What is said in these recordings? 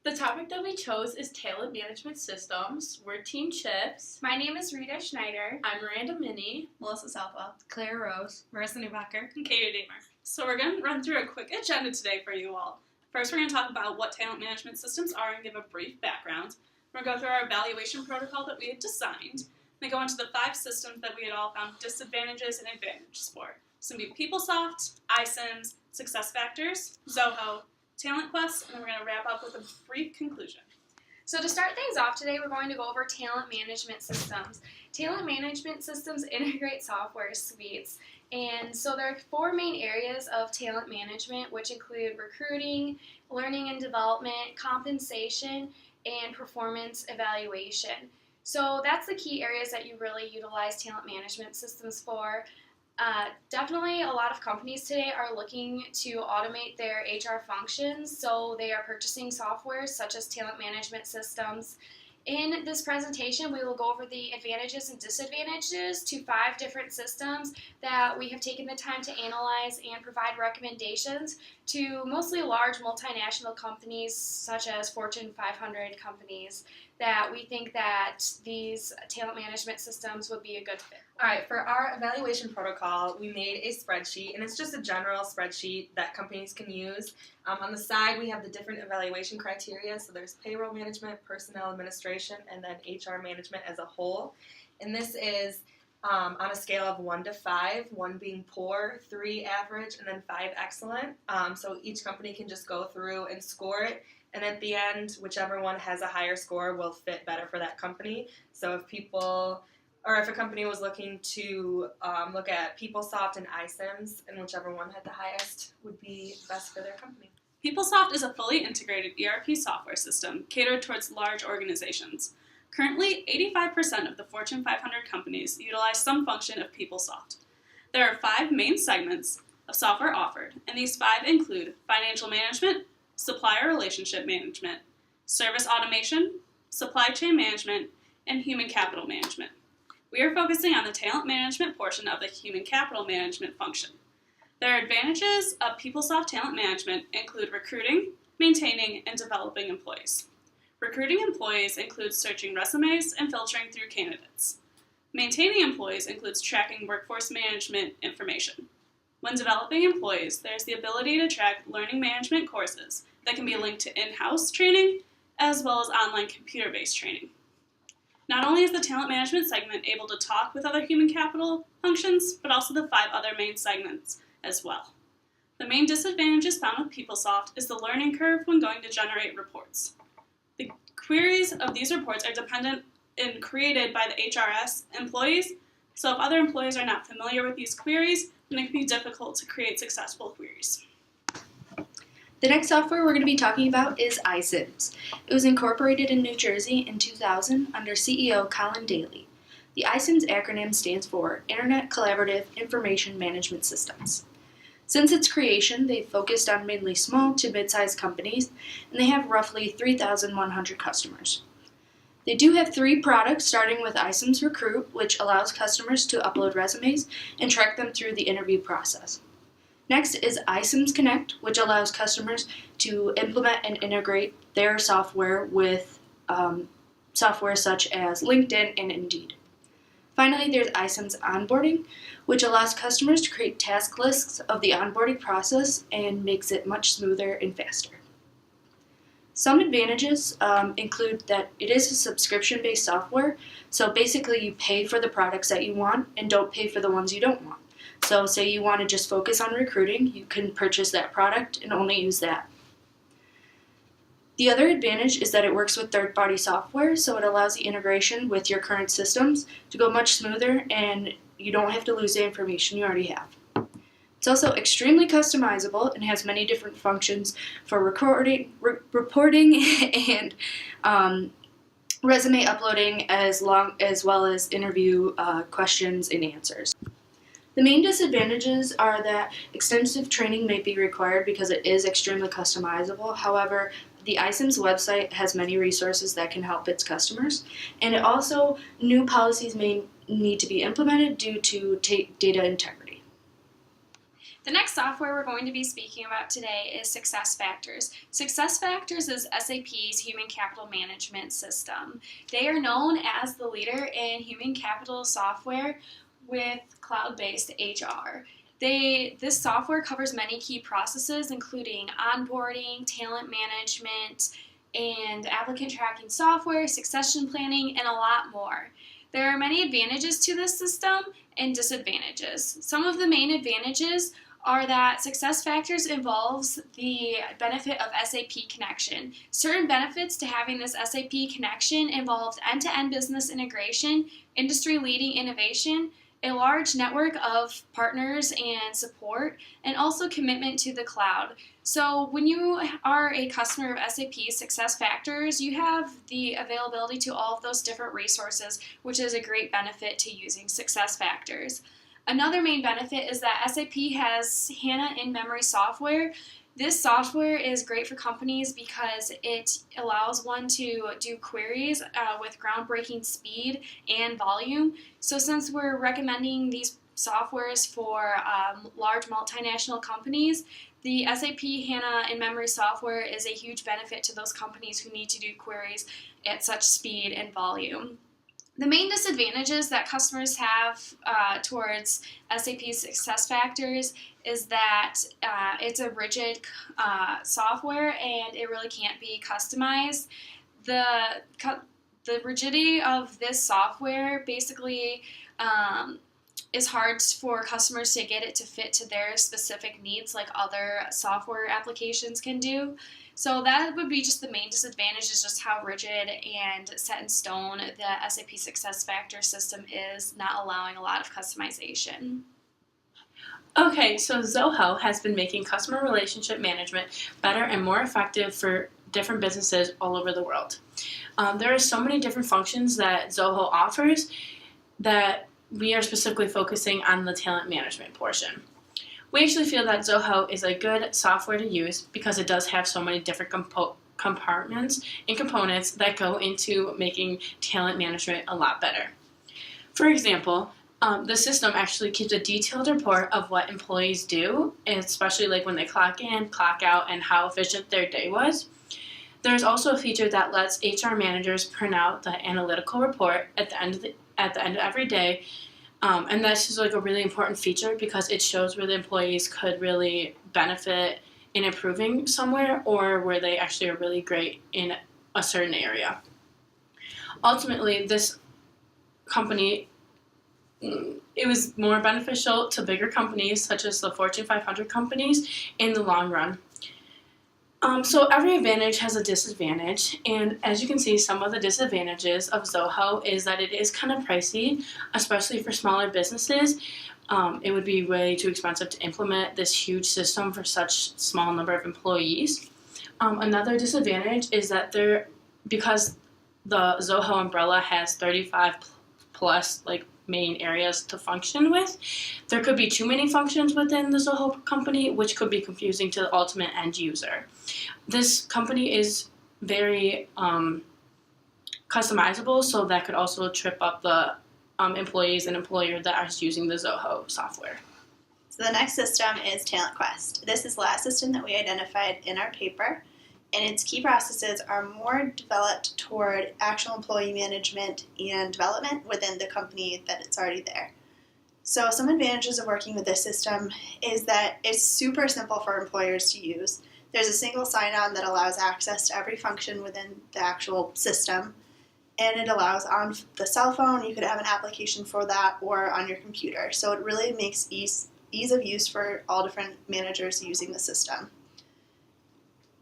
The topic that we chose is talent management systems. We're Team Chips. My name is Rita Schneider. I'm Miranda Minnie. Melissa Southwell. Claire Rose. Marissa Newbacher. And Katie Damer. So we're going to run through a quick agenda today for you all. First, we're going to talk about what talent management systems are and give a brief background. We're going to go through our evaluation protocol that we had designed. Then go into the 5 systems that we had all found disadvantages and advantages for. So it'll be PeopleSoft, iCIMS, SuccessFactors, Zoho, Talent Quest, and then we're going to wrap up with a brief conclusion. So to start things off today, we're going to go over talent management systems. Talent management systems integrate software suites. And so there are 4 main areas of talent management, which include recruiting, learning and development, compensation, and performance evaluation. So that's the key areas that you really utilize talent management systems for. Definitely a lot of companies today are looking to automate their HR functions, so they are purchasing software such as talent management systems. In this presentation, we will go over the advantages and disadvantages to 5 different systems that we have taken the time to analyze and provide recommendations to mostly large multinational companies such as Fortune 500 companies that we think that these talent management systems would be a good fit. All right, for our evaluation protocol, we made a spreadsheet, and it's just a general spreadsheet that companies can use. On the side, we have the different evaluation criteria. So there's payroll management, personnel administration, and then HR management as a whole. And this is on a scale of 1 to 5, 1 being poor, 3 average, and then 5 excellent. So each company can just go through and score it. And at the end, whichever one has a higher score will fit better for that company. So if a company was looking to look at PeopleSoft and iCIMS, and whichever one had the highest would be best for their company. PeopleSoft is a fully integrated ERP software system catered towards large organizations. Currently, 85% of the Fortune 500 companies utilize some function of PeopleSoft. There are 5 main segments of software offered, and these 5 include financial management, supplier relationship management, service automation, supply chain management, and human capital management. We are focusing on the talent management portion of the human capital management function. Their advantages of PeopleSoft talent management include recruiting, maintaining, and developing employees. Recruiting employees includes searching resumes and filtering through candidates. Maintaining employees includes tracking workforce management information. When developing employees, there's the ability to track learning management courses that can be linked to in-house training as well as online computer-based training. Not only is the talent management segment able to talk with other human capital functions, but also the 5 other main segments as well. The main disadvantages found with PeopleSoft is the learning curve when going to generate reports. The queries of these reports are dependent and created by the HRS employees, so if other employees are not familiar with these queries, then it can be difficult to create successful queries. The next software we're going to be talking about is iCIMS. It was incorporated in New Jersey in 2000 under CEO Colin Daly. The iCIMS acronym stands for Internet Collaborative Information Management Systems. Since its creation, they've focused on mainly small to mid-sized companies, and they have roughly 3,100 customers. They do have 3 products, starting with iCIMS Recruit, which allows customers to upload resumes and track them through the interview process. Next is iCIMS Connect, which allows customers to implement and integrate their software with software such as LinkedIn and Indeed. Finally, there's iCIMS Onboarding, which allows customers to create task lists of the onboarding process and makes it much smoother and faster. Some advantages include that it is a subscription-based software, so basically you pay for the products that you want and don't pay for the ones you don't want. So say you want to just focus on recruiting, you can purchase that product and only use that. The other advantage is that it works with third-party software, so it allows the integration with your current systems to go much smoother and you don't have to lose the information you already have. It's also extremely customizable and has many different functions for reporting and resume uploading as well as interview questions and answers. The main disadvantages are that extensive training may be required because it is extremely customizable. However, the iCIMS website has many resources that can help its customers, and also new policies may need to be implemented due to data integrity. The next software we're going to be speaking about today is SuccessFactors. SuccessFactors is SAP's human capital management system. They are known as the leader in human capital software with cloud-based HR. This software covers many key processes, including onboarding, talent management, and applicant tracking software, succession planning, and a lot more. There are many advantages to this system and disadvantages. Some of the main advantages are that SuccessFactors involves the benefit of SAP connection. Certain benefits to having this SAP connection involved end-to-end business integration, industry-leading innovation, a large network of partners and support, and also commitment to the cloud. So when you are a customer of SAP SuccessFactors, you have the availability to all of those different resources, which is a great benefit to using SuccessFactors. Another main benefit is that SAP has HANA in-memory software. This software is great for companies because it allows one to do queries with groundbreaking speed and volume. So since we're recommending these softwares for large multinational companies, the SAP HANA in-memory software is a huge benefit to those companies who need to do queries at such speed and volume. The main disadvantages that customers have towards SAP SuccessFactors is that it's a rigid software and it really can't be customized. The rigidity of this software basically is hard for customers to get it to fit to their specific needs like other software applications can do. So that would be just the main disadvantage, is just how rigid and set in stone the SAP SuccessFactors system is, not allowing a lot of customization. Okay, so Zoho has been making customer relationship management better and more effective for different businesses all over the world. There are so many different functions that Zoho offers that we are specifically focusing on the talent management portion. We actually feel that Zoho is a good software to use because it does have so many different compartments and components that go into making talent management a lot better. For example, the system actually keeps a detailed report of what employees do, especially like when they clock in, clock out, and how efficient their day was. There's also a feature that lets HR managers print out the analytical report at the end of every day. And that's just like a really important feature because it shows where the employees could really benefit in improving somewhere or where they actually are really great in a certain area. Ultimately, this company, it was more beneficial to bigger companies such as the Fortune 500 companies in the long run. So every advantage has a disadvantage, and as you can see, some of the disadvantages of Zoho is that it is kind of pricey, especially for smaller businesses. It would be way too expensive to implement this huge system for such small number of employees. Another disadvantage is that because the Zoho umbrella has 35 plus main areas to function with, there could be too many functions within the Zoho company, which could be confusing to the ultimate end user. This company is very customizable, so that could also trip up the employees and employer that are using the Zoho software. So the next system is Talent Quest. This is the last system that we identified in our paper, and its key processes are more developed toward actual employee management and development within the company that it's already there. So some advantages of working with this system is that it's super simple for employers to use. There's a single sign-on that allows access to every function within the actual system, and it allows on the cell phone, you could have an application for that, or on your computer. So it really makes ease of use for all different managers using the system.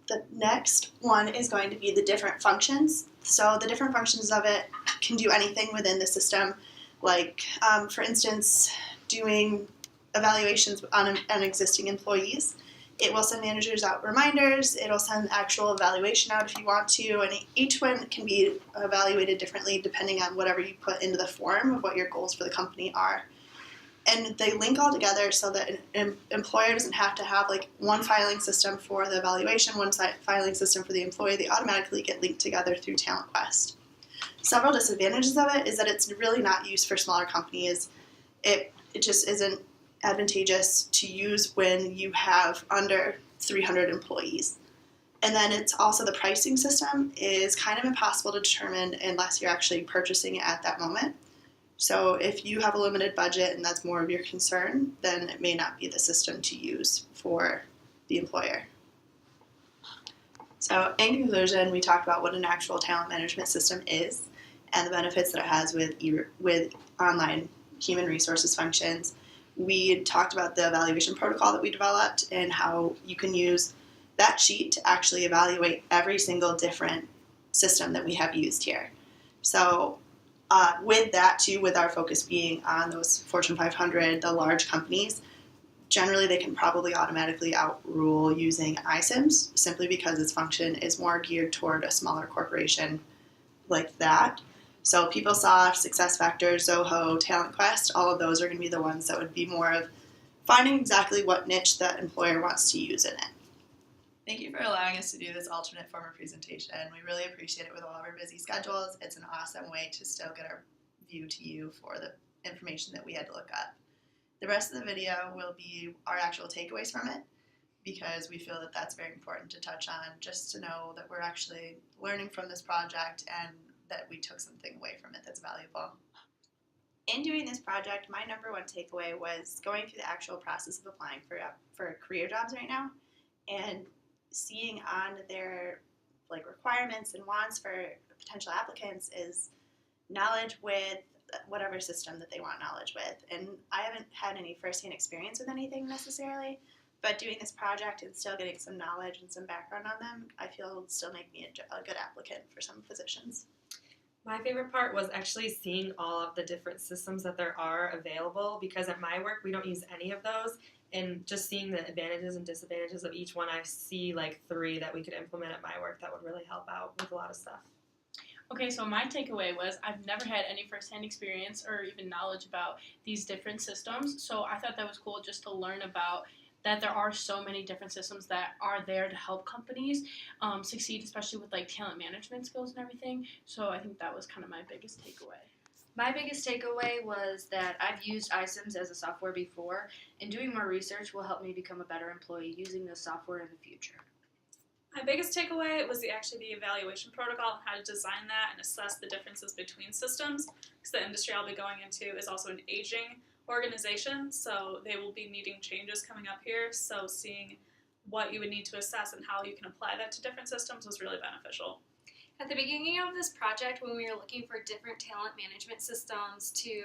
The next one is going to be the different functions. So the different functions of it can do anything within the system, like, for instance, doing evaluations on existing employees. It will send managers out reminders. It'll send actual evaluation out if you want to, and each one can be evaluated differently depending on whatever you put into the form of what your goals for the company are. And they link all together so that an employer doesn't have to have one filing system for the evaluation, one filing system for the employee. They automatically get linked together through Talent Quest. Several disadvantages of it is that it's really not used for smaller companies. It just isn't advantageous to use when you have under 300 employees. And then it's also the pricing system is kind of impossible to determine unless you're actually purchasing it at that moment. So if you have a limited budget and that's more of your concern, then it may not be the system to use for the employer. So in conclusion, we talked about what an actual talent management system is and the benefits that it has with online human resources functions. We talked about the evaluation protocol that we developed and how you can use that sheet to actually evaluate every single different system that we have used here. So with that too, with our focus being on those Fortune 500, the large companies, generally they can probably automatically outrule using iCIMS simply because its function is more geared toward a smaller corporation like that. So PeopleSoft, SuccessFactors, Zoho, TalentQuest, all of those are going to be the ones that would be more of finding exactly what niche that employer wants to use in it. Thank you for allowing us to do this alternate form of presentation. We really appreciate it with all of our busy schedules. It's an awesome way to still get our view to you for the information that we had to look up. The rest of the video will be our actual takeaways from it because we feel that that's very important to touch on, just to know that we're actually learning from this project and that we took something away from it that's valuable. In doing this project, my number one takeaway was going through the actual process of applying for career jobs right now and seeing on their requirements and wants for potential applicants is knowledge with whatever system that they want knowledge with. And I haven't had any firsthand experience with anything necessarily, but doing this project and still getting some knowledge and some background on them, I feel will still make me a good applicant for some positions. My favorite part was actually seeing all of the different systems that there are available, because at my work we don't use any of those, and just seeing the advantages and disadvantages of each one, I see 3 that we could implement at my work that would really help out with a lot of stuff. Okay, so my takeaway was I've never had any firsthand experience or even knowledge about these different systems, so I thought that was cool just to learn about that there are so many different systems that are there to help companies succeed, especially with talent management skills and everything. So I think that was kind of my biggest takeaway. My biggest takeaway was that I've used iCIMS as a software before, and doing more research will help me become a better employee using this software in the future. My biggest takeaway was the evaluation protocol and how to design that and assess the differences between systems, because the industry I'll be going into is also an aging organization, so they will be needing changes coming up here, so seeing what you would need to assess and how you can apply that to different systems was really beneficial. At the beginning of this project, when we were looking for different talent management systems to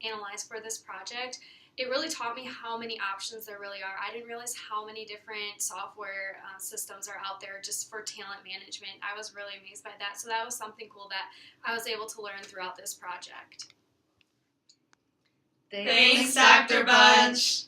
analyze for this project, it really taught me how many options there really are. I didn't realize how many different software systems are out there just for talent management. I was really amazed by that. So that was something cool that I was able to learn throughout this project. Thanks, Dr. Bunch!